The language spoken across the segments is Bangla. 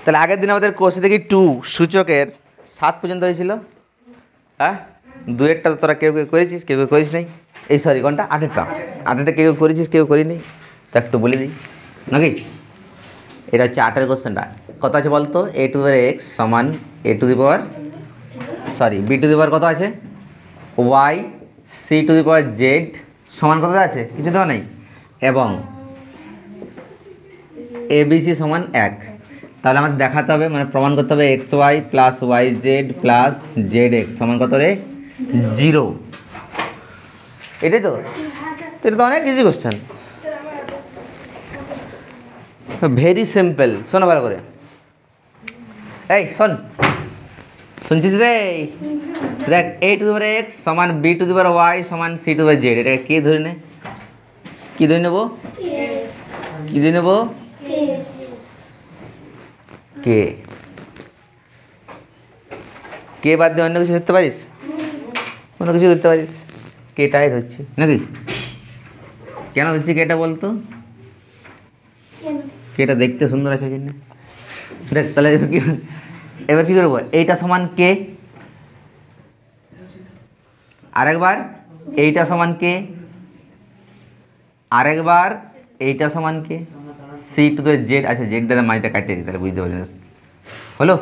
তাহলে আগের দিন আমাদের কোর্সে দেখি 2 সূচকের 7 পর্যন্ত হয়েছিল। হ্যাঁ, 2-এরটা তো তোরা কেউ কেউ করেছিস, কেউ কেউ করিস নাই। এই সরি কোনটা, 8-এরটা কেউ কেউ করেছিস, কেউ করিনি। তো একটু বলে দিই নাকি। এটা হচ্ছে 8-এর কোশ্চেনটা। কত আছে বলতো? a⁴x সমান b⁴ কত আছে, y c⁴z সমান কত আছে, কিছু দেওয়া নাই, এবং abc সমান 1। তাহলে আমাদের দেখাতে হবে, মানে প্রমাণ করতে হবে xy plus yz plus zx সমান কত রে, 0। এটাই তো, এটা তো অনেক ইজি কোশ্চেন, ভেরি সিম্পল। শোনো ভালো করে, এই শোন, শুনছিস রে? দেখ a⁴x সমান b⁴y সমান c⁴z, এটা কি ধরে নে, কি ধরে নেব, কি ধরে নেব, কে। কে বাদ দিয়ে অন্য কিছু ধরতে পারিস? অন্য কিছু ধরতে পারিস, কেটাই ধরছি নাকি। কেন ধরছি কেটা বলতো? কেটা দেখতে সুন্দর আছে কিনা। দেখ তাহলে এবার কি করবো, এইটা সমান কে, আরেকবার এইটা সমান কে, আরেকবার এইটা সমান কে, c⁴z। আচ্ছা জেডটা মাঝটা কাটিয়ে দিই, তাহলে বুঝতে পারছি হলো।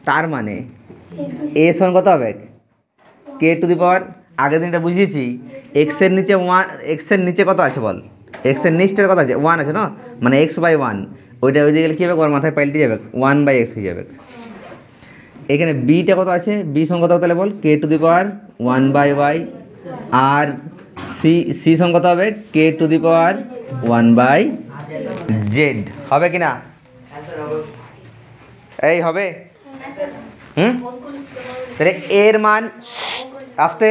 তার মানে এ সমান কত হবে, k⁴, আগের দিনটা বুঝিয়েছি, এক্সের নিচে 1, এক্সের নিচে কত আছে বল, এক্সের নিচটা কত আছে, 1 আছে না, মানে x/1, ওইটা ওই দিকে গেলে কী হবে, ওর মাথায় পাল্টে যাবে, 1/x হয়ে যাবে। এখানে বিটা কত আছে, বি সমান কত হবে তাহলে বল, k⁴1/y, আর সি সমান কত হবে, k⁴1/z হবে কি না? এই হবে। তাহলে এর মান আসতে,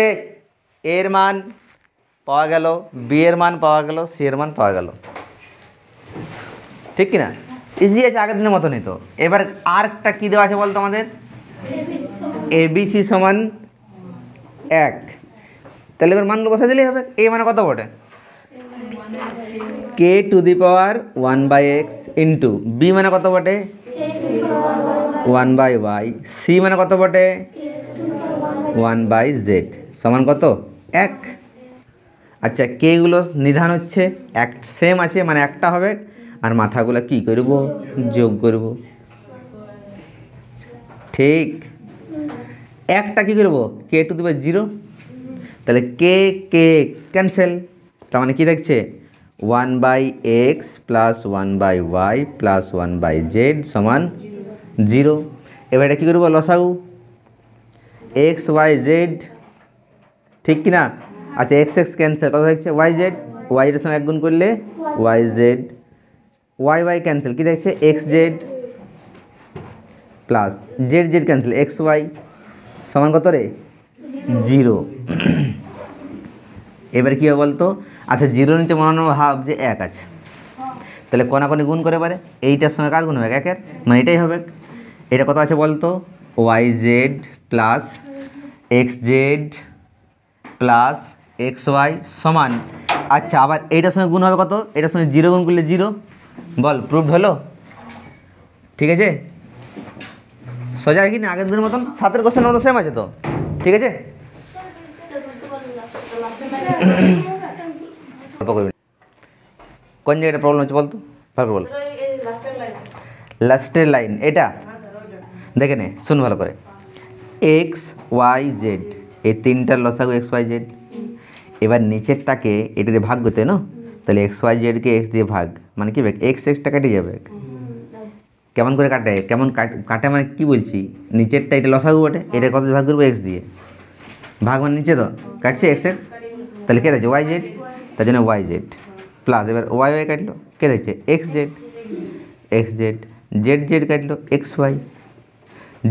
এর মান পাওয়া গেল, বি এর মান পাওয়া গেল, সি এর মান পাওয়া গেল, ঠিক কিনা? ইজি আছে, আগের দিনের মতনই তো। এবার আরেকটা কী দেওয়া আছে বলতো আমাদের, abc সমান 1। তাহলে এবার মানগুলো বসা দিলেই হবে। এ মানে কত বটে, k⁴1/x ইন্টু বি মানে কত বটে, 1/y, সি মানে কত বটে, 1/z সমান কত, 1। আচ্ছা কেগুলো নিধান হচ্ছে এক সেম আছে, মানে একটা হবে, আর মাথাগুলো কি করব, যোগ করব, ঠিক। একটা কী করব, k⁴0, তাহলে কে কে ক্যান্সেল, তার মানে কী দেখছে, 1/x plus 1/y plus 1/z সমান 0। এবার এটা কী করবো, লসাগু, x y z, ঠিক কি না? আচ্ছা x x ক্যান্সেল, কত দেখছে, yz, y এর সঙ্গে 1 গুণ করলে yz, y y ক্যান্সেল, কী দেখছে, xz plus z z cancel, xy সমান কত রে, 0। এবার কী হবে বলতো, আচ্ছা 0 নিচে মনে ভাব যে 1 আছে, তাহলে কোনাকোনি গুণ করে পারে, এইটার সঙ্গে কার গুণ হবে, 1-এর, মানে এটাই হবে। এটা কত আছে বলতো, yz plus xz plus xy সমান, আচ্ছা আবার এইটার সঙ্গে গুণ হবে কত, এটার সঙ্গে 0 গুণ করলে 0, বল প্রুভড হলো, ঠিক আছে। সোজা কি না, আগের দিনের মতন 7-এর কোশ্চেনের মতো সেম আছে তো, ঠিক আছে। কোন জায়গাটা প্রবলেম হচ্ছে বলতো, ভালো করে বল। লাস্টের লাইন এটা দেখে নে, শুন ভালো করে, এক্স ওয়াই জেড, এই তিনটার লসাগু এক্স ওয়াই জেড। এবার নিচেরটাকে এটা দিয়ে ভাগ করতে না, তাহলে এক্স ওয়াই জেডকে এক্স দিয়ে ভাগ, মানে কি এক্স এক্সটা কেটে যাবে। কেমন করে কাটে, কেমন কাটে মানে কি বলছি, নিচেরটা এটা লসাগু বটে, এটা কত ভাগ করবো, এক্স দিয়ে ভাগ, মানে নিচে তো কাটছে এক্স এক্স, তাহলে কে দেখছে ওয়াই জেড, তার জন্য ওয়াই জেড প্লাস, এবার ওয়াই ওয়াই কাটলো, কে দেখছে x Z, x Z, Z Z কাটলো এক্স ওয়াই,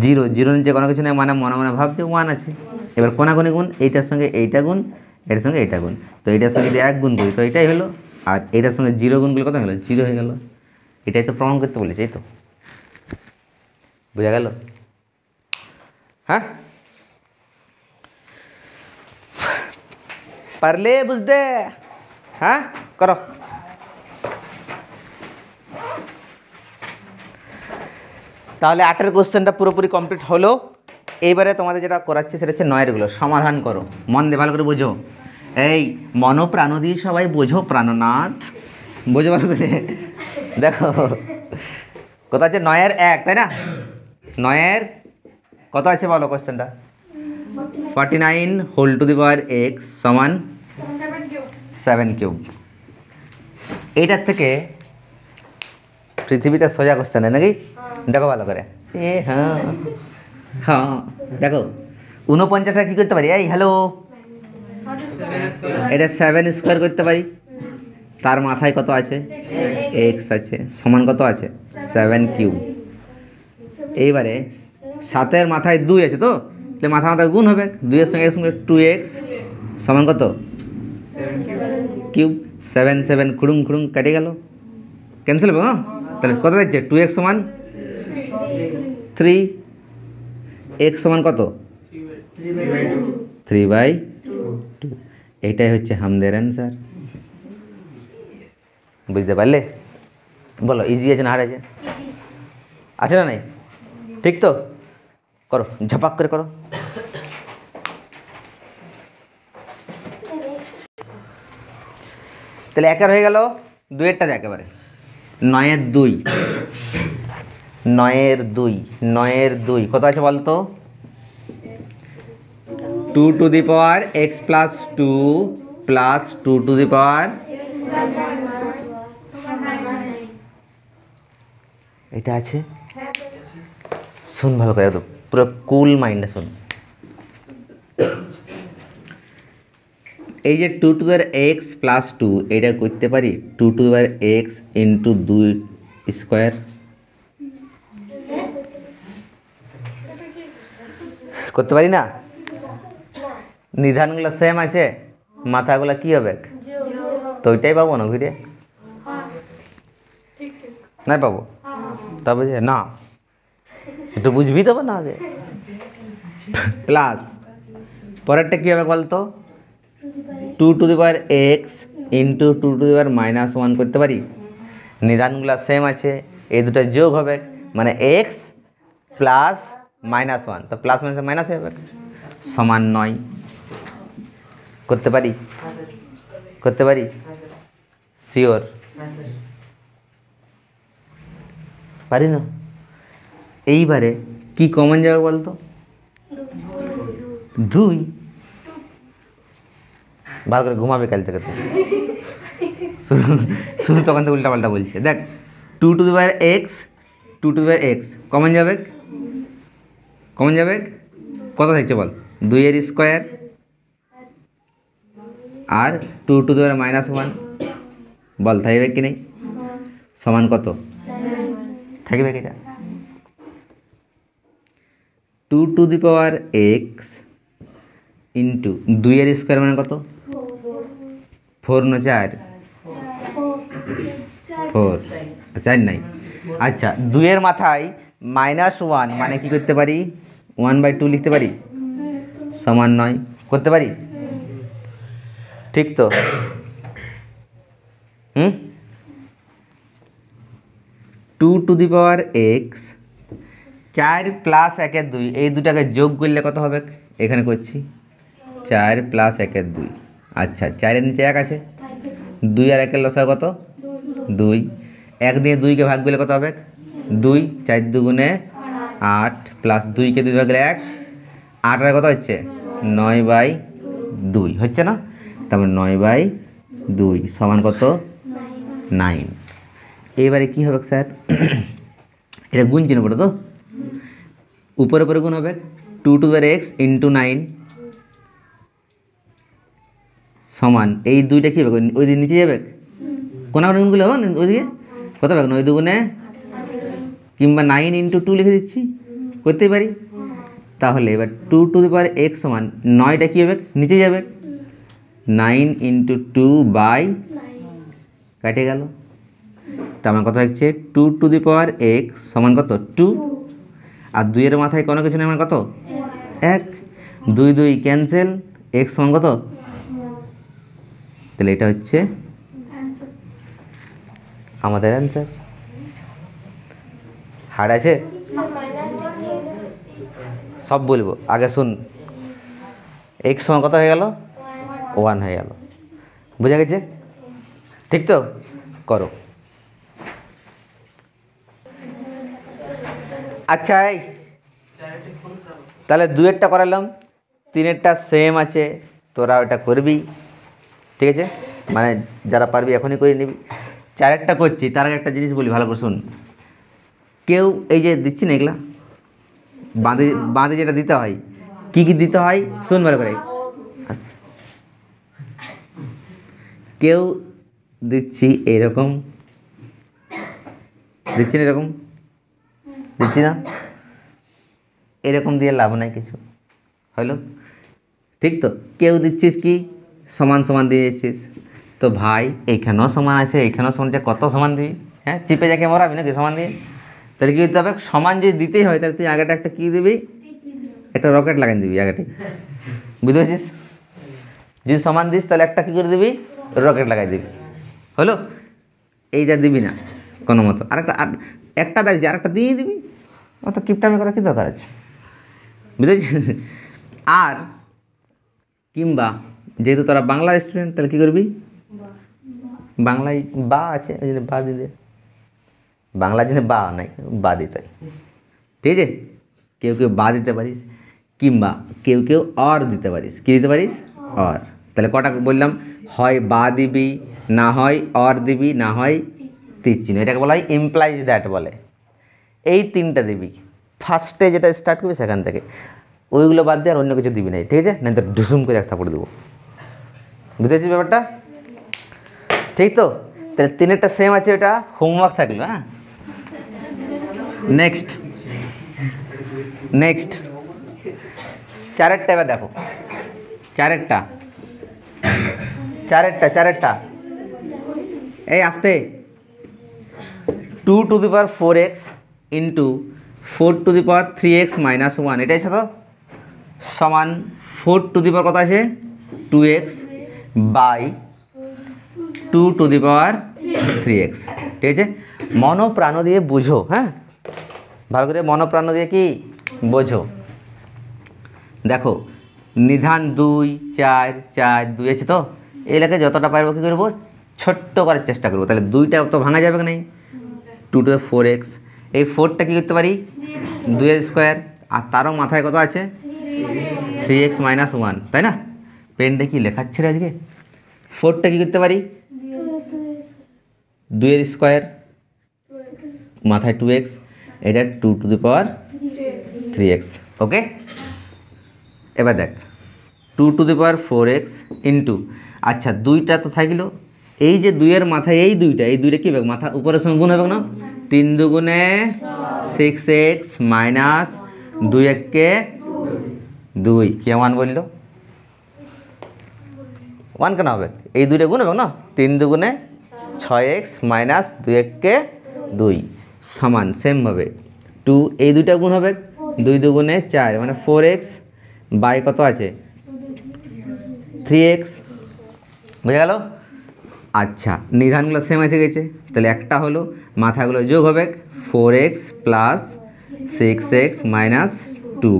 0 0 নিচে কোনো কিছু নেই, মানে মনে মনে ভাবছে 1 আছে। এবার কোনাকুনি গুণ, এইটার সঙ্গে এইটা গুণ, এটার সঙ্গে এইটা গুণ, তো এইটার সঙ্গে যদি 1 গুণ করি তো এটাই হলো, আর এইটার সঙ্গে 0 গুণ করলে কত হলো, 0 হয়ে গেল। এটাই তো প্রমাণ করতে বলেছি, এই তো বোঝা গেল। হ্যাঁ পারলে বুঝতে, হ্যাঁ করো। তাহলে 8-এর কোশ্চেনটা পুরোপুরি কমপ্লিট হলো। এইবারে তোমাদের যেটা করাচ্ছে সেটা হচ্ছে 9-এরগুলো সমাধান করো, মন দিয়ে ভালো করে বোঝো। এই মন প্রাণ দিয়ে সবাই বোঝো, প্রাণনাথ বোঝো ভালো করে। দেখো কত আছে, 9-এর 1, তাই না? 9-এর কত আছে বলো কোশ্চেনটা? 49 whole to the power x সমান 7 কিউব। এইটার থেকে পৃথিবীতে সোজা কোশ্চেন নাকি? দেখো ভালো করে। হ্যাঁ হ্যাঁ, দেখো 49টা কী করতে পারি? এই হ্যালো, এটা 7 স্কোয়ার করতে পারি। তার মাথায় কত আছে? এক্স আছে, সমান কত আছে? 7 কিউব। এইবারে 7-এর মাথায় 2 আছে, তো মাথা মাথায় গুণ হবে, 2-এর সঙ্গে 2x সমান কত? কিউব। 7 7 খুড়ুং খুড়ুং কেটে গেল, ক্যান্সেল হবে না? তাহলে কত দেখছে? 2x সমান 3, x সমান কত? 3/2। এইটাই হচ্ছে আমাদের অ্যান্সার। বুঝতে পারলে? বলো ইজি আছে না হার্ড আছে? আছে না নাই? ঠিক তো? করো, ঝপাক করে করো। তাহলে 1-এর হয়ে গেল, 2-এরটা একেবারে 9-এর 2, 9-এর 2, 9-এর 2 কত আছে বলতো? 2 to the power x plus 2 plus 2 to the power, এটা আছে। শুন ভালো করে, একদম পুরো কুল মাইন্ডে শুন। এই যে 2 to the power x plus 2, এটা করতে পারি 2 to the power x into 2 square. করতে পারি না? নিধানগুলো সেম আছে, মাথাগুলো কি হবে? তো ওইটাই পাবো না ঘুরে? নাই পাবো? তা বুঝে না, একটু বুঝবি তবে না আগে। প্লাস পরেরটা কী হবে বলতো? 2 to the power x into 2 to the power -1 করতে পারি। নিধানগুলো সেম আছে, এই দুটো যোগ হবে, মানে এক্স প্লাস -1, তো প্লাস মাইনাস মাইনাস হবে, সমান 9। করতে পারি? করতে পারি? শিওর? পারি না? এইবারে কি কমন যাবে বলতো? 2। ভালো করে ঘুমাবে কাল থেকে তো, শুধু তখন তো উল্টা পাল্টা বলছে। দেখ 2 to the power x, 2 to the power x common যাবে, কমন যাবে। কত থাকছে বল? 2-এর square R 2 to the power -1 বল, থাকবে কি নেই? সমান কত থাকবে? এটা 2 to the power x into 2-এর স্কোয়ার মানে কত? 4 না 4? 4, 4 নাই। আচ্ছা 2-এর মাথায় -1 মানে কি করতে পারি? 1/2 লিখতে পারি, সমান 9। করতে পারি? ঠিক তো? 2 to the power x 4 plus 1-এর 2, এই দুটাকে যোগ করলে কত হবে? এখানে করছি 4 প্লাস 1-এর 2। আচ্ছা 4-এর নিচে 1 আছে, 2 আর 1-এর লসাগু কত? 2। 1 দিয়ে 2-কে ভাগ করলে কত হবে? 2। 4 2 8 প্লাস 2-কে 2 ভাগ করলে 1, 8 আর কত হচ্ছে? 9/2 হচ্ছে না? তারপর 9/2 সমান কত? 9। এবারে কি হবে স্যার? এটা গুণ চিহ্ন পড়ো তো, উপরে উপরে গুণ হবে। 2 to the power x into 9 সমান, এই 2টা কী হবে? ওই দিকে নিচে যাবে, কোন গুণগুলো হবে ওইদিকে কত হবে? 9 2 কিংবা 9 ইন্টু 2 লিখে দিচ্ছি, করতেই পারি। তাহলে এবার 2 টু দি পাওয়ার এক্স সমান 9টা কী হবে? নিচে যাবে, 9 ইন্টু 2/, কাটে গেল। তার মানে কত হচ্ছে? 2 টু দি পাওয়ার এক্স সমান কত? 2। আর 2-এর মাথায় কোনো কিছু নেই, মানে কত? 1। 2 2 ক্যান্সেল, এক্স সমান কত? তাহলে এটা হচ্ছে আমাদের অ্যান্সার। হার্ড আছে? সব বলবো, আগে শুন। এক্স সমান কত হয়ে গেল? 1 হয়ে গেল। বুঝা গেছে? ঠিক তো? করো। আচ্ছা এই তাহলে 2-এরটা করালাম, 3-এরটা সেম আছে, তোরা ওটা করবি, ঠিক আছে? মানে যারা পারবি এখনই করে নিবি। 4-এরটা করছি, তার আগে একটা জিনিস বলি, ভালো করে শুন। কেউ এই যে দিচ্ছি না এগুলা বাঁধে বাঁধে যেটা দিতে হয়, কি কি দিতে হয় শুন ভালো করে। কেউ দিচ্ছি এরকম, দিচ্ছি না এরকম, দিচ্ছি না, এরকম দিয়ে লাভ নাই কিছু, হলো? ঠিক তো? কেউ দিচ্ছিস কি সমান সমান দিয়ে দিচ্ছিস, তো ভাই এইখানেও সমান আছে, এইখানেও সমান আছে, কত সমান দিবি? হ্যাঁ, চিপে যাকে মরাবি নাকি সমান দিয়ে? তাহলে কী করতে হবে? সমান যদি দিতেই হয় তাহলে তুই আগেটা একটা কী দিবি? একটা রকেট লাগাই দিবি আগেটাই, বুঝতে পারছিস? যদি সমান দিস তাহলে একটা কী করে দিবি? রকেট লাগাই দিবি, হলো? এইটা দিবি না কোনো মতো, আরেকটা একটা দেখছি আরেকটা দিয়ে দিবি, অত কিপটামি করা কী দরকার আছে, বুঝেছিস? আর কিংবা যেহেতু তোরা বাংলা স্টুডেন্ট, তাহলে কী করবি? বাংলায় বা আছে, ওই জন্য বা দিতে, বাংলার জন্য বা নাই, বা দিতে হয়, ঠিক আছে? কেউ কেউ বা দিতে পারিস, কিংবা কেউ কেউ অর দিতে পারিস। কী দিতে পারিস? অর। তাহলে কটা বললাম? হয় বা দিবি, না হয় অর দিবি, না হয় তীর চিহ্ন। এটাকে বলা হয় ইমপ্লাইজ দ্যাট বলে। এই 3টা দিবি ফার্স্টে, যেটা স্টার্ট করবি সেখান থেকে। ওইগুলো বাদ দিয়ে আর অন্য কিছু দিবি না, ঠিক আছে? না তো ঢুসুম করে এক থাপড় দেবো, বুঝতে পারছিস ব্যাপারটা? ঠিক তো? তাহলে 3-এরটা সেম আছে, ওটা হোমওয়ার্ক থাকলো। হ্যাঁ, নেক্সট 4-এরটা এবার দেখো। 4-এরটা এই আসতে 2^4x ইন্টু 4^3x - 1, এটাই আছে তো? সমান 4 কত আছে? 2x বাই 2^3x, ঠিক আছে? মনোপ্রাণ দিয়ে বুঝো, হ্যাঁ, ভালো করে মনোপ্রাণ দিয়ে কি বোঝো। দেখো নিধান 2, 4, 4, 2 আছে তো, এই এলাকায় যতটা পারবো কী করবো? ছোট্ট করার চেষ্টা করবো। তাহলে 2টা তো ভাঙা যাবে না, 2^4x, এই 4টা কী করতে পারি? 2 স্কোয়ার, আর তারও মাথায় কত আছে? 3x - 1, তাই না? পেনটা কি লেখাচ্ছে রে আজকে? 4টা কী করতে পারি? 2 স্কোয়ার, মাথায় 2x, এটা 2^3x, ওকে? এবার দেখ 2^4x ইন্টু, আচ্ছা 2টা তো থাকলো, এই যে 2-এর মাথায় এই 2টা কী হবে? মাথা উপরের সঙ্গে গুণ হবে না? 3 দুগুণে 6x মাইনাস 2 2, কে 1 বললো? 1 কেন হবে? এই 2টা গুণ হবে না? 3 দুগুণে 6x মাইনাস 2 সমান সেমভাবে 2, এই 2টা গুণ হবে, 2 দুগুণে 4 মানে 4x বাই কত আছে? 3x, বুঝে গেল? আচ্ছা নিধানগুলো সেম এসে গেছে, তাহলে একটা হলো, মাথাগুলো যোগ হবে 4x প্লাস 6x মাইনাস 2।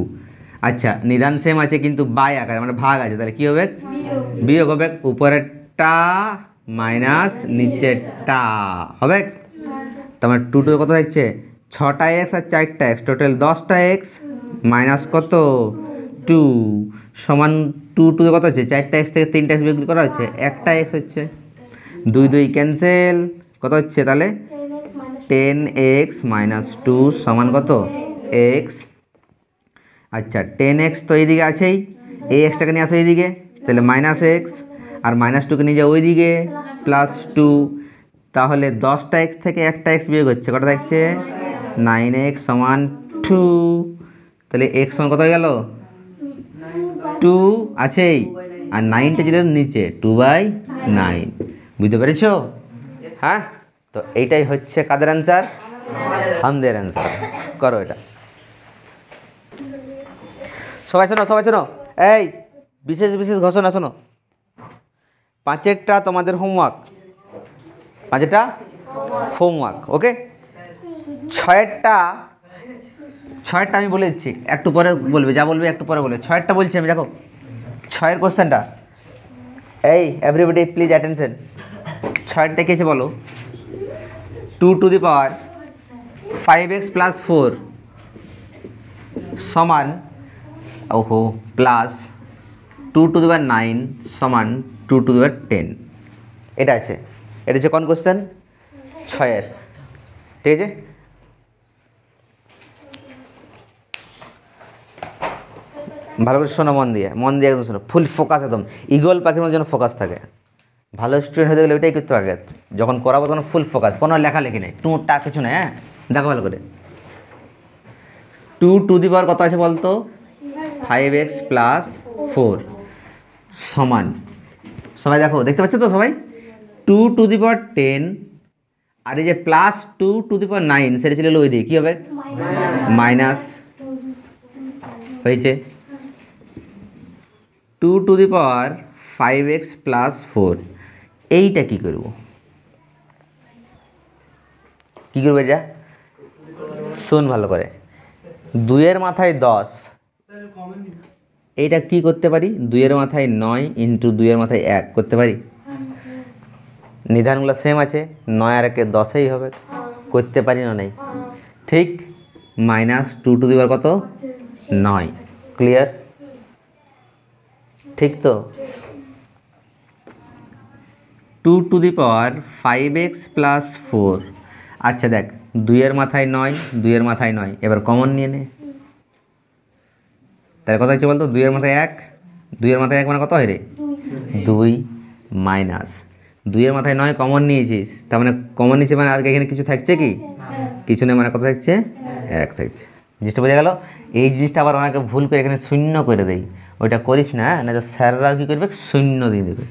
আচ্ছা নিধান সেম আছে কিন্তু বাই আকারে মানে ভাগ আছে, তাহলে কী হবে? বিয়োগ হবে, উপরেরটা মাইনাস নিচেরটা হবে। তোমার 2 কত হচ্ছে? 6টা x আর 4টা x, টোটাল 10টা x মাইনাস কত? 2 সমান 2 কত হচ্ছে? 4টা x থেকে 3টা x বিয়োগ করা হচ্ছে, একটা x হচ্ছে, 2 2 ক্যান্সেল, কত হচ্ছে তাহলে? 10x - 2 সমান কত? x। আচ্ছা 10x তো এইদিকে আছেই, এই এক্সটাকে নিয়ে আসো এইদিকে, তাহলে -x, আর -2কে নিয়ে যাও ওইদিকে +2, তাহলে 10টা x থেকে একটা x বিয়োগ হচ্ছে, কত থাকছে? 9x সমান 2, তাহলে x সমান কত হয়ে গেল? 2 আছেই, আর 9টা ছিল নিচে, 2/9, বুঝতে পেরেছো? হ্যাঁ, তো এইটাই হচ্ছে কাদের অ্যান্সার? আমাদের অ্যান্সার। করো এটা। সবাই শোনো, এই বিশেষ ঘোষণা শোনো। 5-এরটা তোমাদের হোমওয়ার্ক, 5-এরটা হোমওয়ার্ক, ওকে? 6-এরটা ছয়েরটা আমি বলে দিচ্ছি, একটু পরে বলবে, যা বলবে একটু পরে বলবে। ছয়েরটা বলছি আমি, দেখো ছয়ের কোশ্চেনটা, এই এভরিবডি প্লিজ অ্যাটেনশন। ছয়েরটা কি আছে বলো? 2 to the power 5x plus 4 সমান ওহো প্লাস 2 টু দি পাওয়ার 9 সমান 2 টু দি পাওয়ার 10। এটা আছে, এটা হচ্ছে কোন কোশ্চেন? ছয়ের। ঠিক আছে, ভালো করে শোনো, মন দিয়ে একদম শোনো, ফুল ফোকাস, একদম ইগল পাখির মতো যেন ফোকাস থাকে। ভালো স্টুডেন্ট হতে গেলে ওইটাই করতে হবে, যখন করাবো তখন ফুল ফোকাস, কোনো লেখালেখি নেই, টুটা কিছু নেই। হ্যাঁ দেখো ভালো করে, 2 টু দি পাওয়ার কত আছে বলতো? 5x প্লাস 4 সমান, সবাই দেখো, দেখতে পাচ্ছ তো সবাই? 2 টু দি পাওয়ার 10, আর এই যে প্লাস 2 টু দি পাওয়ার 9 সেটা চলে এলো ওই দিকে, কী হবে? মাইনাস হয়েছে 2 to the power 5x plus 4। এইটা কী করব? কী করবো এটা? শোন ভালো করে, 2-এর মাথায় 10, এইটা কি করতে পারি? 2-এর মাথায় 9 ইন্টু 2-এর মাথায় 1 করতে পারি। নিধানগুলো সেম আছে, 9 আর 1 10ই হবে, করতে পারি না? নেই, ঠিক। মাইনাস 2 টু দি পাওয়ার কত? 9। ক্লিয়ার? ঠিক তো? 2 to the power 5x plus 4। আচ্ছা দেখ, 2-এর মাথায় 9, 2-এর মাথায় 9, এবার কমন নিয়ে নে। তাহলে কত হচ্ছে বলতো? 2-এর মাথায় 1, 2-এর মাথায় 1 মানে কত হয় রে? 2 মাইনাস 2-এর মাথায় 9 কমন নিয়েছিস, তার মানে কমন নিয়েছে মানে আর এখানে কিছু থাকছে কি? কিছু নেই, মানে কত থাকছে? 1 থাকছে। জিনিসটা বোঝা গেল? এই জিনিসটা আবার অনেকে ভুল করে এখানে শূন্য করে দেয়, ওইটা করিস না, না তো স্যাররা কী করবে? শূন্য দিয়ে দেবে।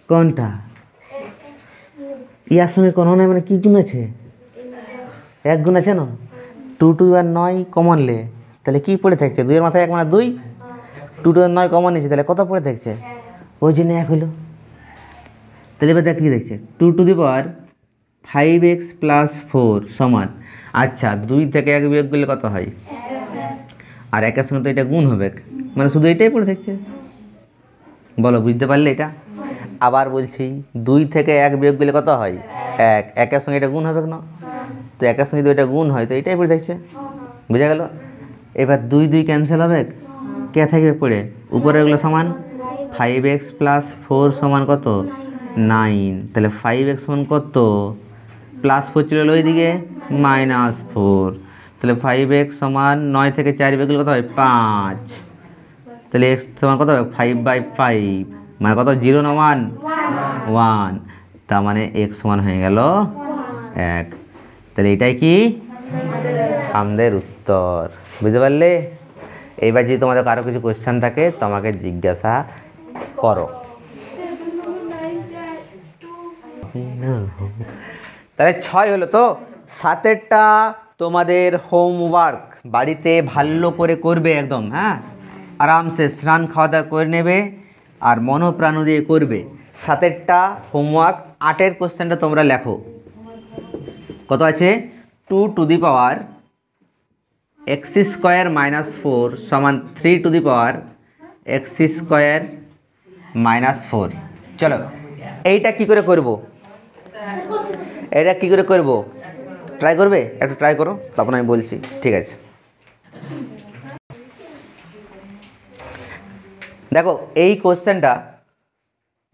কোনটা? ইয়ার সঙ্গে কোনো নাই মানে কী গুণ আছে? 1 গুণ আছে না? 2 টু দি পাওয়ার 9 কমন লে, তাহলে কী পড়ে থাকছে? 2-এর মাথায় 1 মানে 2, 2 টু দি পাওয়ার 9 কমন নিয়েছে, তাহলে কত পড়ে থাকছে? ওই জন্য 1 হলো। তাহলে এবার দেখ কী দেখছে? 2 to the power 5x plus 4 সমান, আচ্ছা 2 থেকে 1 বিয়োগ করলে কত হয়? আর 1-এর সঙ্গে তো এটা গুণ হবে, মানে শুধু এটাই পড়ে থাকছে। বলো বুঝতে পারলে এটা? আবার বলছি, 2 থেকে 1 বিয়োগ করলে কত হয়? 1, 1-এর সঙ্গে এটা গুণ হবে না, তো 1-এর সঙ্গে যদি এটা গুণ হয় তো এটাই পড়ে থাকছে। বুঝা গেল? এবার 2 2 ক্যান্সেল হবে, কে থাকবে পড়ে? উপরে এগুলো সমান 5x প্লাস 4 সমান কত? 9। তাহলে 5x সমান কত? প্লাস 4 চলে এলো ওইদিকে, মাইনাস 4। তাহলে 5x সমান 9 থেকে 4 বিয়োগ করলে কত হয়? 5। তাহলে x সমান কত হবে? 5/5, মানে কত? 0 না 1? 1। তার মানে x সমান হয়ে গেল 1। তাহলে এটাই কি আমাদের উত্তর। বুঝতে পারলে? এইবার যদি তোমাদের কারো কিছু কোয়েশ্চেন থাকে তোমাকে জিজ্ঞাসা করো। তাহলে 6 হলো তো। 7-এরটা তোমাদের হোমওয়ার্ক বাড়িতে ভালো করে করবে একদম, হ্যাঁ, আরামসে স্নান খাওয়া দাওয়া করে নেবে আর মনোপ্রাণ দিয়ে করবে। 7-এরটা হোমওয়ার্ক। 8-এর কোশ্চেনটা তোমরা লেখো। কত আছে? 2 to the power x square minus 4 সমান 3 two the power x square minus 4। চলো এইটা কি করে করব? এটা কি করে করব? ট্রাই করবে? একটু ট্রাই করো, তারপর আমি বলছি। ঠিক আছে, দেখো এই কোশ্চেনটা,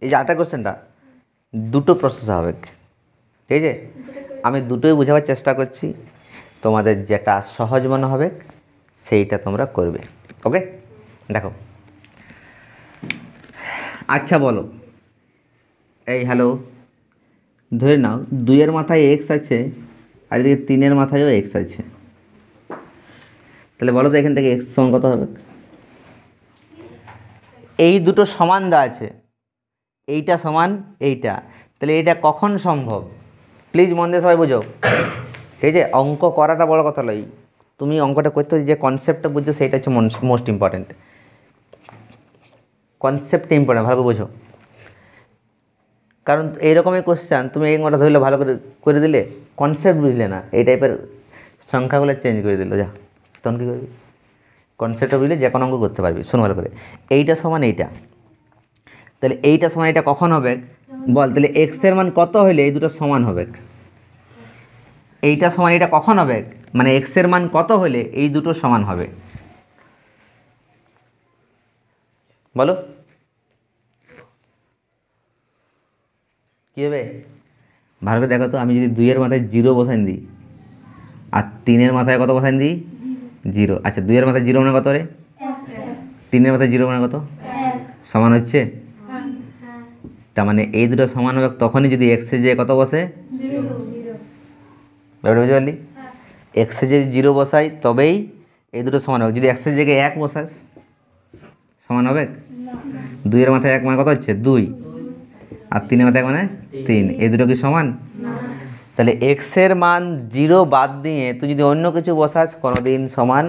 এই যে 8-টা কোশ্চেনটা দুটো প্রসেস হবে, ঠিক আছে? আমি দুটোই বোঝাবার চেষ্টা করছি, তোমাদের যেটা সহজ মনে হবে সেইটা তোমরা করবে। ওকে, দেখো। আচ্ছা বলো, এই হ্যালো, ধরে নাও 2-এর মাথায় x আছে আর এদিকে 3-এর মাথায়ও x আছে, তাহলে বলো তো এখান থেকে x সমান কত হবে? এই দুটো সমান দেওয়া আছে, এইটা সমান এইটা, তাহলে এইটা কখন সম্ভব? প্লিজ মন দিয়ে সবাই বুঝো, ঠিক আছে? অঙ্ক করাটা বড় কথা নয়, তুমি অঙ্কটা করতে যে কনসেপ্টটা বুঝছো সেইটা হচ্ছে মোস্ট ইম্পর্ট্যান্ট। কনসেপ্টটা ইম্পর্ট্যান্ট, ভালো করে বোঝো। কারণ এইরকমই কোশ্চেন তুমি এই অঙ্কটা ধরলে ভালো করে করে দিলে, কনসেপ্ট বুঝলে না, এই টাইপের সংখ্যাগুলো চেঞ্জ করে দিল, যা তখন কী করবি? কনসেপ্টটা বুঝলে যে কোনো অঙ্ক করতে পারবি। শোন ভালো করে, এইটা সমান এইটা, তাহলে এইটা সমান এইটা কখন হবে বল? তাহলে এক্সের মান কত হলে এই দুটো সমান হবে? এইটা সমান এটা কখন হবে, মানে এক্সের মান কত হলে এই দুটো সমান হবে বলো? কী হবে? ভালো করে দেখো তো, আমি যদি 2 এর মাথায় 0 বসাই দিই আর 3 এর মাথায় কত বসাই দিই? 0। আচ্ছা 2 এর মাথায় 0 মানে কত রে? 3 এর মাথায় 0 মানে কত? সমান হচ্ছে? তার মানে এই দুটো সমান হবে তখনই যদি এক্সে যে কত বসে? ব্যাপারটা বুঝতে পারলি? এক্সে যদি 0 বসাই তবেই এই দুটো সমান হবে। যদি এক্সের জায়গায় 1 বসাস সমান হবে? 2 এর মাথায় 1 মানে কত হচ্ছে? 2, আর 3 এর মাথায় 1 মানে 3। এই দুটো কি সমান? তাহলে এক্সের মান 0 বাদ দিয়ে তুই যদি অন্য কিছু বসাস কোনোদিন সমান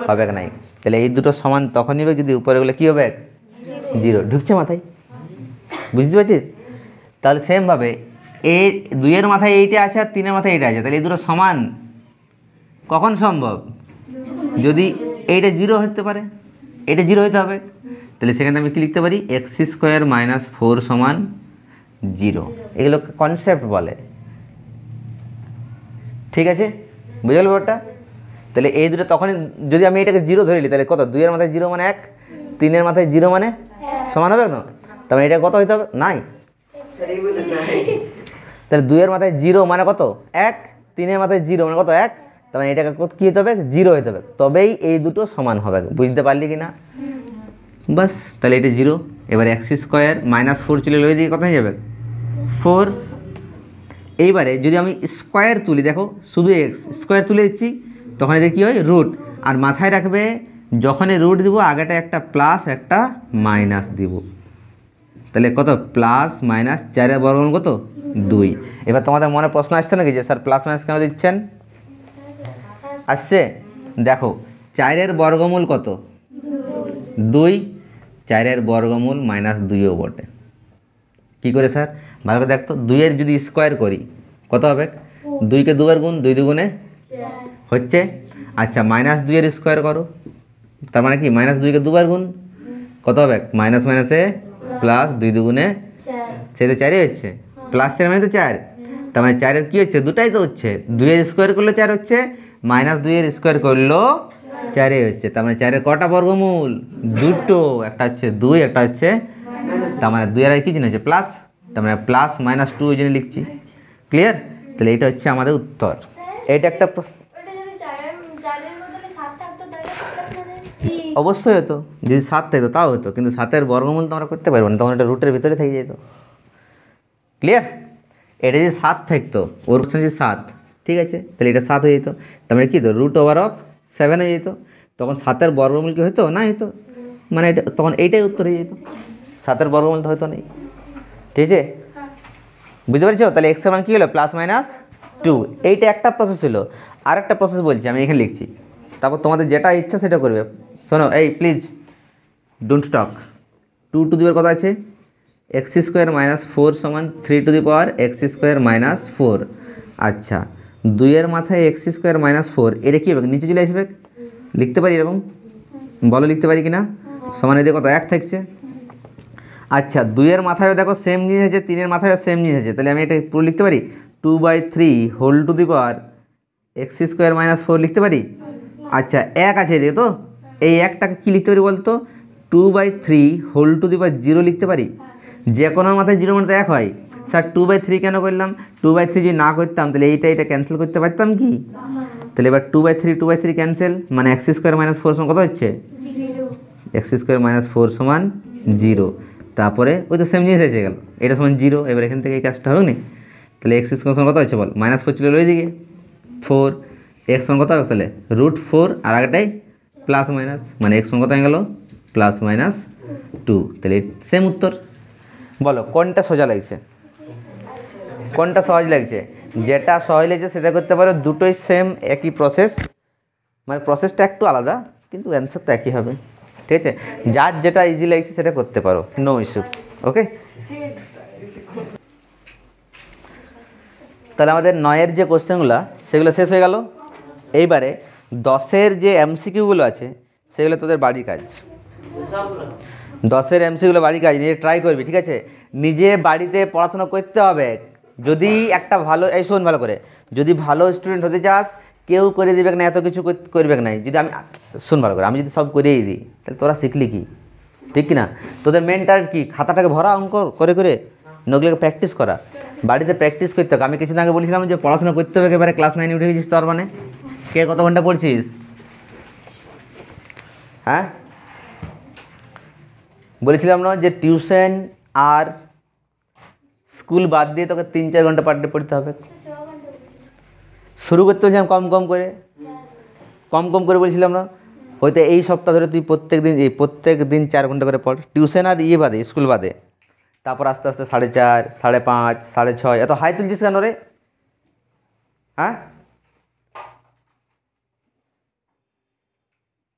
হবে নাই। তাহলে এই দুটো সমান তখনই হবে যদি উপরেগুলো কী হবে? 0। ঢুকছে মাথায়? বুঝতে পারছিস? তাহলে সেমভাবে এই 2 এর মাথায় এইটা আছে আর 3 এর মাথায় এইটা আছে, তাহলে এই দুটো সমান কখন সম্ভব? যদি এইটা 0 হতে পারে, এটা 0 হতে হবে। তাহলে সেখানে আমি কি লিখতে পারি? x² - 4 সমান 0। এগুলো কনসেপ্ট বলে, ঠিক আছে? বুঝে গেল ব্যাপারটা? তাহলে এই দুটো তখনই যদি আমি এটাকে 0 ধরে নিই তাহলে কত? 2 এর মাথায় 0 মানে 1, 3 এর মাথায় 0 মানে সমান হবে না? তাহলে এটা কত হইতে হবে? নাই। তাহলে 2 এর মাথায় 0 মানে কত? 1, 3 এর মাথায় 0 মানে কত? 1। তার মানে এটাকে কী হতে হবে? 0 হতে হবে, তবেই এই দুটো সমান হবে। বুঝতে পারলি কি না? বাস, তাহলে এটা 0। এবার x² - 4 চলে লই দিয়ে কত হয়ে যাবে? 4। এইবারে যদি আমি স্কোয়ার তুলি, দেখো শুধু এক্স স্কোয়ার তুলে দিচ্ছি তখন এদের কী হয়? রুট। আর মাথায় রাখবে যখনই রুট দিব আগেটা একটা প্লাস একটা মাইনাস দিব। তাহলে কত? প্লাস মাইনাস 4 এর বর্গমূল কত? 2। এবার তোমাদের মনে প্রশ্ন আসছে নাকি যে স্যার প্লাস মাইনাস কেন দিচ্ছেন? আসছে? দেখো 4 এর বর্গমূল কত? 2। 4 এর বর্গমূল -2ও বটে। কী করে স্যার? ভালো করে দেখতো, 2 এর যদি স্কোয়ার করি কত হবে? 2কে 2 বার গুণ, 2 দুগুণে হচ্ছে। আচ্ছা -2 এর স্কোয়ার করো, তার মানে কি? -2কে 2 বার গুণ কত হবে? মাইনাস মাইনাসে প্লাস, 2 দুগুণে সে তো 4ই হচ্ছে, প্লাস 4 মানে তো 4। তার মানে 4 এর কী হচ্ছে? দুটাই তো হচ্ছে। 2 এর স্কোয়ার করলে 4 হচ্ছে, -2 এর স্কোয়ার করলেও 4ই হচ্ছে। তার মানে 4 এর কটা বর্গমূল? দুটো, একটা হচ্ছে 2, একটা হচ্ছে, তার মানে 2 এর কি চিহ্ন হচ্ছে? প্লাস। তার মানে প্লাস -2 ওই জন্য লিখছি। ক্লিয়ার? তাহলে এটা হচ্ছে আমাদের উত্তর। এটা একটা অবশ্যই হতো, যদি 7 থাকতো তাও হতো, কিন্তু 7-এর বর্গমূল তো আমরা করতে পারবো না, তখন এটা রুটের ভিতরে থেকে যেত। ক্লিয়ার? এটা যদি 7 থাকতো, ওর যদি 7, ঠিক আছে, তাহলে এটা 7 হয়ে যেত। তার মানে কী হতো? √7 হয়ে যেত। তখন 7-এর বর্গমূল কি হতো? না হতো, মানে এটা তখন এইটাই উত্তর হয়ে যেত। 7-এর বর্গমূল তো হয়তো নেই, ঠিক আছে? বুঝতে পারছো? তাহলে x এর মান কী হলো? +-2। এইটা একটা প্রসেস হলো। আর একটা প্রসেস বলছি আমি এখানে লিখছি, তারপর তোমাদের যেটা ইচ্ছা সেটা করবে। শোনো, এই please don't stock. 2 to the power কত আছে? x² - 4 সমান 3 টু দি পাওয়ার x² - 4। আচ্ছা 2 এর মাথায় x² - 4, এটা কী হবে? নিচে চলে আসবে। লিখতে পারি এরকম? বলো লিখতে পারি কি না? সমান এদিকে কত? 1 থাকছে। আচ্ছা 2 এর মাথায়ও দেখো সেম জিনিস আছে, 3 এর মাথায়ও সেম জিনিস আছে, তাহলে আমি এটা পুরো লিখতে পারি 2/3 whole to the power x² - 4 লিখতে পারি। আচ্ছা 1 আছে এদিকে, তো এই 1টাকে কী লিখতে পারি বলতো? 2/3 হোল টু দি পাওয়ার 0 লিখতে পারি। যে কোনোর মাথায় 0 মানে তো 1 হয়। স্যার 2/3 কেন করলাম? 2/3 যদি না করতাম তাহলে এটা ক্যান্সেল করতে পারতাম কি? তাহলে এবার 2/3 ক্যান্সেল, মানে x² - 4 সমান কত হচ্ছে? x² - 4 সমান 0। তারপরে ওই তো সেম জিনিস এসে গেল, এটা সমান 0। এবার এখান থেকে এই কাজটা হবে না? তাহলে x² সমান কত হচ্ছে বল? -4 চলে ওই দিকে 4, x সমান কত হবে তাহলে? √4, আর আগেটাই প্লাস মাইনাস, মানে x সমান কত হয়ে গেল? +-2। তাহলে সেম উত্তর। বলো কোনটা সোজা লাগছে, কোনটা সহজ লাগছে? যেটা সহজ লাগছে সেটা করতে পারো, দুটোই সেম একই প্রসেস, মানে প্রসেসটা একটু আলাদা কিন্তু অ্যান্সার তো একই হবে, ঠিক আছে? যার যেটা ইজি লাগছে সেটা করতে পারো, নো ইস্যু। ওকে, তাহলে আমাদের 9-এর যে কোশ্চেনগুলো সেগুলো শেষ হয়ে গেল। এইবারে 10-এর যে এমসিকিউগুলো আছে সেগুলো তোদের বাড়ির কাজ। 10-এর এমসিকিউগুলো বাড়ির কাজ, নিজে ট্রাই করবি, ঠিক আছে? নিজে বাড়িতে পড়াশোনা করতে হবে। যদি একটা ভালো, এই শোন ভালো করে, যদি ভালো স্টুডেন্ট হতে চাস কেউ করে দিবে না, এত কিছু করবে না। যদি আমি, শোন ভালো করে, আমি যদি সব করেই দিই তাহলে তোরা শিখলি কি? ঠিক কি না? তোদের মেন টার্গেট কি? খাতাটাকে ভরা অঙ্ক করে করে, নগলেকে প্র্যাকটিস করা। বাড়িতে প্র্যাকটিস করতে হবে। আমি কিছুদিন আগে বলেছিলাম যে পড়াশোনা করতে হবে, একেবারে ক্লাস 9 উঠে গেছিস তোর, মানে কে কত ঘন্টা পড়ছিস? হ্যাঁ, বলেছিলাম না যে টিউশন আর স্কুল বাদ দিয়ে তোকে 3-4 ঘন্টা পার ডে পড়তে হবে। শুরু করতে বলছিলাম কম কম করে বলছিলাম না? হয়তো এই সপ্তাহ ধরে তুই প্রত্যেক দিন 4 ঘন্টা করে পড়, টিউশন আর বাদে, স্কুল বাদে। তারপর আস্তে আস্তে 4.5, 5.5, 6.5, এত হাই তুলছিস কেন রে? হ্যাঁ,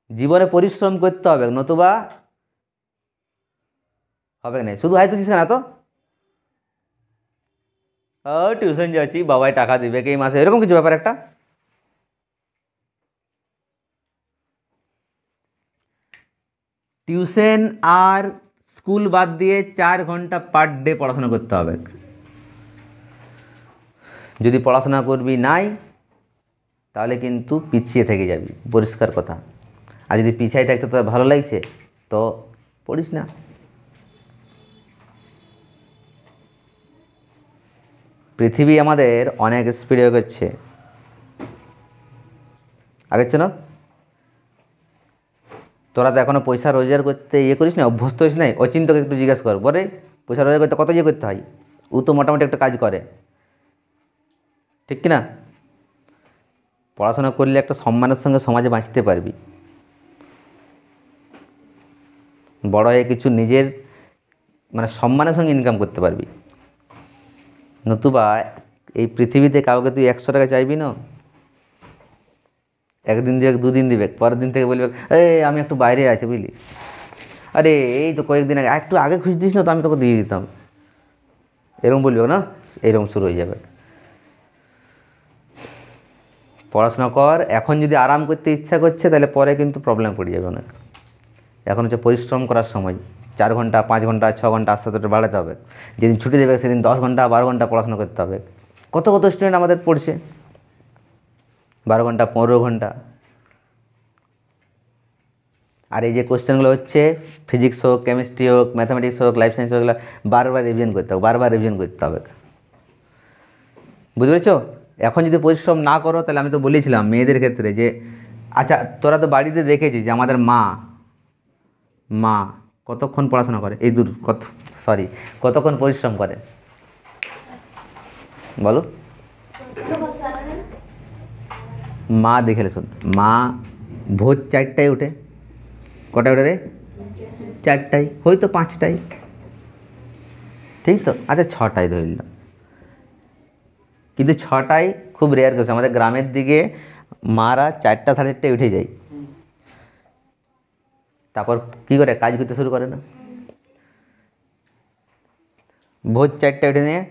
জীবনে পরিশ্রম করতে হবে, নতুবা হবে না। শুধু হাই তুলছিস কেন? তো টিউশন যাচ্ছি, বাবাই টাকা দিবে এই মাসে, এরকম কিছু ব্যাপার একটা। টিউশন আর স্কুল বাদ দিয়ে 4 ঘন্টা পার ডে পড়াশোনা করতে হবে। যদি পড়াশোনা করবি নাই তাহলে কিন্তু পিছিয়ে থেকে যাবি, পরিষ্কার কথা। আর যদি পিছিয়ে থাকতে তোর ভালো লাগছে তো পড়িস না। পৃথিবী আমাদের অনেক স্পিডে এগোচ্ছে, আগেচ্ছে না? তোরা তো এখনও পয়সা রোজগার করতে করিস না, অভ্যস্ত হইস নাই। অচিন্তকে একটু জিজ্ঞাসা কর, বলে পয়সা রোজগার করতে কত করতে হয়? ও তো মোটামুটি একটা কাজ করে, ঠিক কি না? পড়াশোনা করলে একটা সম্মানের সঙ্গে সমাজে বাঁচতে পারবি, বড় হয়ে কিছু নিজের মানে সম্মানের সঙ্গে ইনকাম করতে পারবি। নতুবা এই পৃথিবীতে কাউকে তুই 100 টাকা চাইবি না, একদিন দিবে, 2 দিন দিবে, পরের দিন থেকে বলবে আমি একটু বাইরে আছি বুঝলি, আরে এই তো কয়েকদিন আগে, একটু আগে খুঁজ দিস না তো আমি তোকে দিয়ে দিতাম, এরকম বলবে না? এরকম শুরু হয়ে যাবে। পড়াশোনা কর, এখন যদি আরাম করতে ইচ্ছা করছে তাহলে পরে কিন্তু প্রবলেম পড়ে যাবে অনেক। এখন হচ্ছে পরিশ্রম করার সময়। 4 ঘন্টা, 5 ঘন্টা, 6 ঘন্টা আস্তে আস্তে বাড়াতে হবে। যেদিন ছুটি দেবে সেদিন 10 ঘন্টা, 12 ঘন্টা পড়াশোনা করতে হবে। কত কত স্টুডেন্ট আমাদের পড়ছে 12 ঘন্টা, 15 ঘন্টা। আর এই যে কোশ্চেনগুলো হচ্ছে ফিজিক্স হোক, কেমিস্ট্রি হোক, ম্যাথামেটিক্স হোক, লাইফ সায়েন্স হোক, এগুলো বারবার রিভিশন করতে হবে, বারবার রিভিশন করতে হবে। বুঝতে পেরেছো? এখন যদি পরিশ্রম না করো তাহলে, আমি তো বলেছিলাম মেয়েদের ক্ষেত্রে যে, আচ্ছা তোরা তো বাড়িতে দেখেছিস যে আমাদের মা কতক্ষণ পড়াশোনা করে, কতক্ষণ পরিশ্রম করে বলো? মা দেখে শোন, মা ভোর 4টায় উঠে, কটায় উঠে রে? 4টায়, হয়তো 5টায়, ঠিক তো? আচ্ছা 6টায় ধরলাম, কিন্তু 6টায় খুব রেয়ার কেস। আমাদের গ্রামের দিকে মারা 4টা, 4:30টায় উঠে যায়। তারপর কী করে? কাজ করতে শুরু করে না। ভোর 4টায় উঠে নিয়ে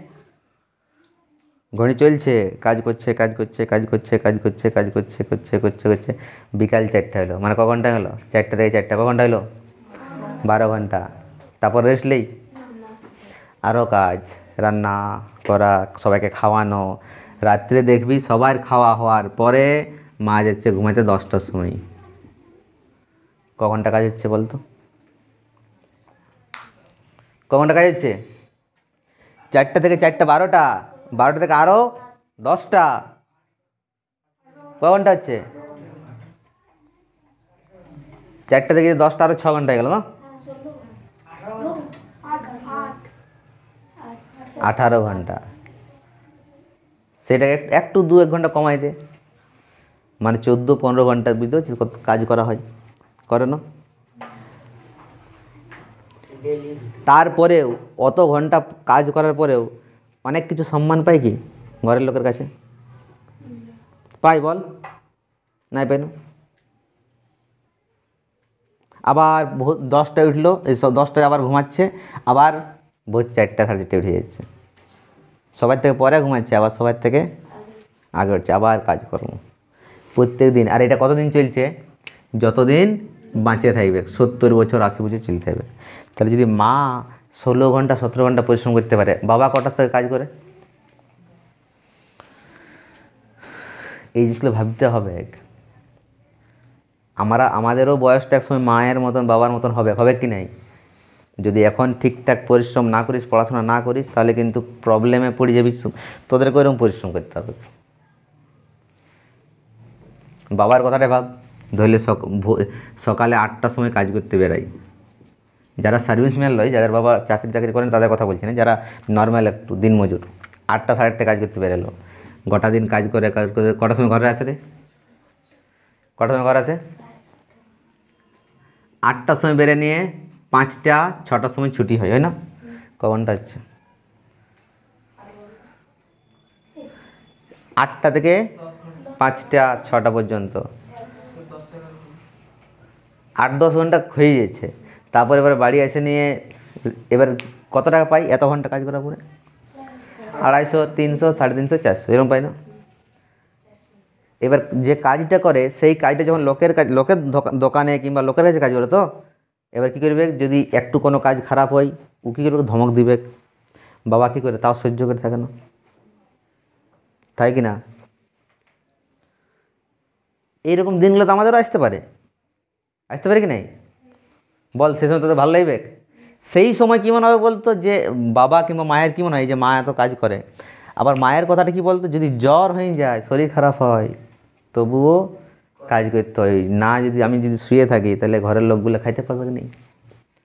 ঘড়ি চলছে, কাজ করছে, বিকাল 4টা হলো, মানে ক ঘন্টা হলো? 4টা থেকে 4টা, ক ঘন্টা হলো? 12 ঘন্টা। তারপর রেস্ট নেই, আরও কাজ, রান্না করা, সবাইকে খাওয়ানো। রাত্রে দেখবি সবার খাওয়া হওয়ার পরে মা যাচ্ছে ঘুমাইতে 10টার সময়। ক ঘন্টা কাজ হচ্ছে বলতো? ক ঘন্টা কাজ হচ্ছে? 4টা থেকে 4টা 12টা, 12টা থেকে আরও 10টা, ক ঘন্টা হচ্ছে? 4টা থেকে 10টা আরও 6 ঘন্টা হয়ে গেল না? 18 ঘন্টা। সেটাকে একটু 2-1 ঘন্টা কমাই দে, মানে 14-15 ঘন্টার ভিতরে কাজ করা হয়, করে না? তারপরেও অত ঘন্টা কাজ করার পরেও অনেক কিছু সম্মান পাই কি ঘরের লোকের কাছে? পাই বল? নাই পাই না? আবার 10টায় উঠলো, এইসব 10টায় আবার ঘুমাচ্ছে, আবার ভোর 4টা, 4:30টায় উঠে যাচ্ছে। সবার থেকে পরে ঘুমাচ্ছে, আবার সবার থেকে আগে উঠছে, আবার কাজকর্ম। প্রত্যেক দিন। আর এটা কতদিন চলছে? যতদিন বাঁচে থাকবে, 70 বছর 80 বছর চলতে হবে। তাহলে যদি মা 16 ঘন্টা 17 ঘন্টা পরিশ্রম করতে পারে, বাবা কটার থেকে কাজ করে? এই জিনিসগুলো ভাবতে হবে। আমাদেরও বয়সটা একসময় মায়ের মতন বাবার মতন হবে কি নাই? যদি এখন ঠিকঠাক পরিশ্রম না করিস, পড়াশোনা না করিস, তাহলে কিন্তু প্রবলেমে পড়ে যাবি। তোদেরকে ওইরকম পরিশ্রম করতে হবে। বাবার কথাটা ভাব, ধরলে সকালে 8টার সময় কাজ করতে বেরাই। যারা সার্ভিসম্যান লয়, যাদের বাবা চাকরি করেন, তাদের কথা বলছি না, যারা নর্মাল একটু দিনমজুর, 8টা 8:30 কাজ করতে বেরোলো, গোটা দিন কাজ করে কটার সময় ঘরে আসে রে? কটার সময় ঘরে আসে? 8টার সময় বেরে নিয়ে 5টা 6টার সময় ছুটি হয় না? ক ঘন্টা হচ্ছে? 8টা থেকে 5টা 6টা পর্যন্ত 8-10 ঘন্টা হয়ে যাচ্ছে। তারপর এবার বাড়ি এসে নিয়ে এবার কত টাকা পাই এত ঘন্টা কাজ করার পরে? 250, 300, 350, 400 এরকম পাই না? এবার যে কাজটা করে সেই কাজটা যখন লোকের দোকানে কিংবা লোকের কাছে কাজ করে, তো এবার কী করবে? যদি একটু কোনো কাজ খারাপ হয়, ও কী করবে? ধমক দিবে। বাবা কী করে? তাও সহ্য করে থাকে না, তাই কি না? এইরকম দিনগুলো তো আমাদেরও আসতে পারে কি নাই? বল, সে সময় তোদের ভালো লাগবে? সেই সময় কী মনে হবে বলতো, যে বাবা কিংবা মায়ের কী মনে হয় যে মা এত কাজ করে। আবার মায়ের কথাটা কি বলতো, যদি জ্বর হয়ে যায়, শরীর খারাপ হয়, তবুও কাজ করতে হয় না। যদি শুয়ে থাকি, তাহলে ঘরের লোকগুলো খাইতে পারবে কি নেই?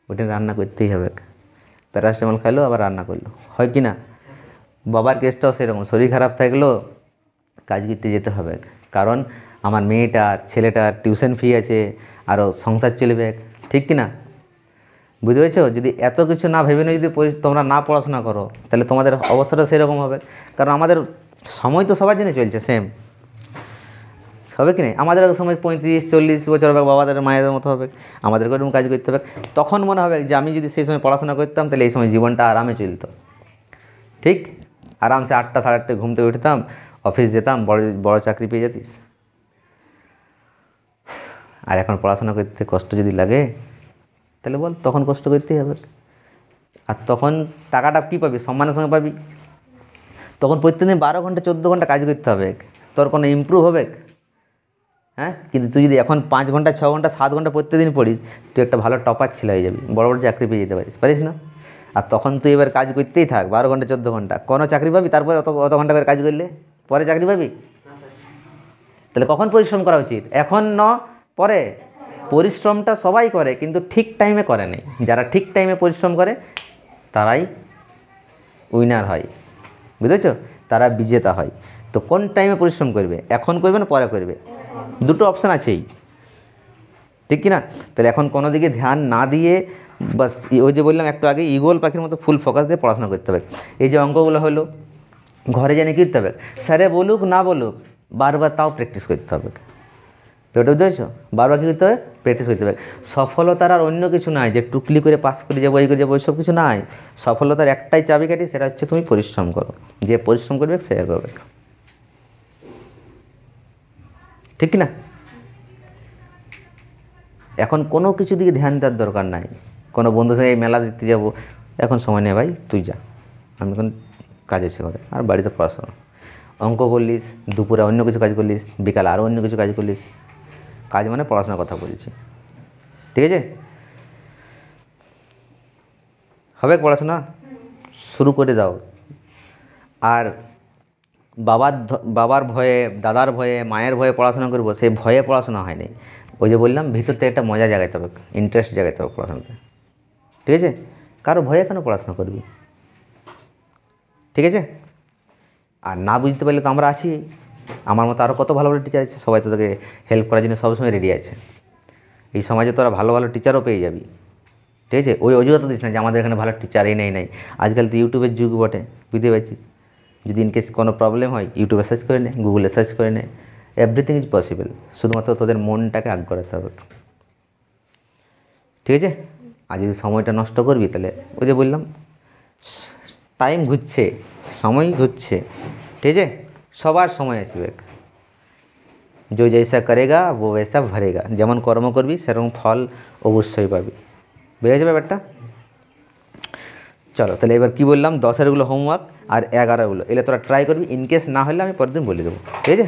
ওটা রান্না করতেই হবে। প্যারাসিটামল খাইলো, আবার রান্না করলো, হয় কি না? বাবার কেসটাও সেরকম, শরীর খারাপ থাকলেও কাজ করতে যেতে হবে, কারণ আমার মেয়েটার ছেলেটার টিউশন ফি আছে, আরও সংসার চলবে, ঠিক কি না? বুঝতে পেরেছো? যদি এত কিছু না ভেবে নিয়ে যদি তোমরা না পড়াশোনা করো, তাহলে তোমাদের অবস্থাটা সেরকম হবে। কারণ আমাদের সময় তো সবার জন্য চলছে সেম, হবে কি না? আমাদের সময় 35-40 বছর হবে, বাবাদের মায়েদের মতো হবে, আমাদেরকে এরকম কাজ করতে হবে। তখন মনে হবে যে আমি যদি সেই সময় পড়াশোনা করতাম, তাহলে এই সময় জীবনটা আরামে চলতো, ঠিক? আরামসে 8টা 8:30 ঘুম থেকে উঠতাম, অফিস যেতাম, বড় বড় চাকরি পেয়ে যেতিস। আর এখন পড়াশোনা করতে কষ্ট যদি লাগে, তাহলে বল, তখন কষ্ট করতেই হবে। আর তখন টাকাটা কী পাবি? সম্মানের সঙ্গে পাবি। তখন প্রত্যেকদিন 12 ঘন্টা 14 ঘন্টা কাজ করতে হবে, তোর কোনো ইমপ্রুভ হবে? হ্যাঁ, কিন্তু তুই যদি এখন 5 ঘন্টা 6 ঘন্টা 7 ঘন্টা প্রত্যেকদিন পড়িস, তুই একটা ভালো টপার ছেলে হয়ে যাবি, বড় বড় চাকরি পেয়ে যেতে পারিস না? আর তখন তুই এবার কাজ করতেই থাক 12 ঘন্টা 14 ঘন্টা, কোনো চাকরি পাবি? তারপরে অত ঘন্টা করে কাজ করলে পরে চাকরি পাবি? তাহলে কখন পরিশ্রম করা উচিত? এখন পরে? পরিশ্রমটা সবাই করে, কিন্তু ঠিক টাইমে করে নাই। যারা ঠিক টাইমে পরিশ্রম করে তারাই উইনার হয়, বুঝেছো? তারা বিজেতা হয়। তো কোন টাইমে পরিশ্রম করবে? এখন করবে না পরে করবে? দুটো অপশান আছেই, ঠিক কি না? তাহলে এখন কোনো দিকে ধ্যান না দিয়ে, বাস ওই যে বললাম একটু আগে, ঈগল পাখির মতো ফুল ফোকাস দিয়ে পড়াশোনা করতে হবে। এই যে অঙ্কগুলো হলো, ঘরে জানি কী করতে হবে? স্যারে বলুক না বলুক, বারবার তাও প্র্যাকটিস করতে হবে। ওটা বুঝতে, বারবার কী করতে হবে? প্র্যাকটিস করতে হবে। সফলতার আর অন্য কিছু নাই যে টুকলি করে পাস করে যাবো, এই করে যাবো, ওইসব কিছু নাই। সফলতার একটাই চাবিকাঠি, সেটা হচ্ছে তুমি পরিশ্রম করো। যে পরিশ্রম করবে সে এগোবে, ঠিক না? এখন কোনো কিছু দিকে ধ্যান দেওয়ার দরকার নাই। কোনো বন্ধুর সঙ্গে মেলা দেখতে যাবো, এখন সময় নেই ভাই, তুই যা, আমি এখন কাজে এসে করে, আর বাড়িতে পড়াশোনা। অঙ্ক করলিস, দুপুরে অন্য কিছু কাজ করলিস, বিকালে আরও অন্য কিছু কাজ করলিস। কাজ মানে পড়াশোনার কথা বলছি, ঠিক আছে? হবে পড়াশোনা, শুরু করে দাও। আর বাবার ভয়ে, দাদার ভয়ে, মায়ের ভয়ে পড়াশোনা করবো, সেই ভয়ে পড়াশোনা হয়নি। ওই যে বললাম, ভিতর থেকে একটা মজা জাগাইতে হবে, ইন্টারেস্ট জাগাইতে হবে পড়াশোনাতে, ঠিক আছে? কারো ভয়ে কেন পড়াশোনা করবি, ঠিক আছে? আর না বুঝতে পারলে তো আমরা আছি, আমার মতো আরও কত ভালো ভালো টিচার আছে, সবাই তোদেরকে হেল্প করার জন্য সবসময় রেডি আছে। এই সমাজে তোরা ভালো ভালো টিচারও পেয়ে যাবি, ঠিক আছে? ওই অজুহাত দিস না যে আমাদের এখানে ভালো টিচার এই নাই। আজকাল তো ইউটিউবের যুগ বটে, বুঝতে পারছিস? যদি ইনকেস কোনো প্রবলেম হয়, ইউটিউবে সার্চ করে নে, গুগলে সার্চ করে নে, এভরিথিং ইজ পসিবল। শুধুমাত্র তোদের মনটাকে আগ করাতে হবে, ঠিক আছে? আর যদি সময়টা নষ্ট করবি, তাহলে ওই যে বললাম, টাইম ঘুরছে, সময় ঘুরছে, ঠিক আছে? সবার সময় আসবে, जो जैसा करेगा वो वैसा ভরেগা, যেমন কর্ম করবি সেরকম ফল অবশ্যই পাবি। বুঝে যাবে ব্যাপারটা? চলো তাহলে এবার কি বললাম, 10-এরগুলো হোমওয়ার্ক আর 11-গুলো এলে তোরা ট্রাই করবি, ইনকেস না হলে আমি পরের দিন বলে দেবো, ঠিক আছে?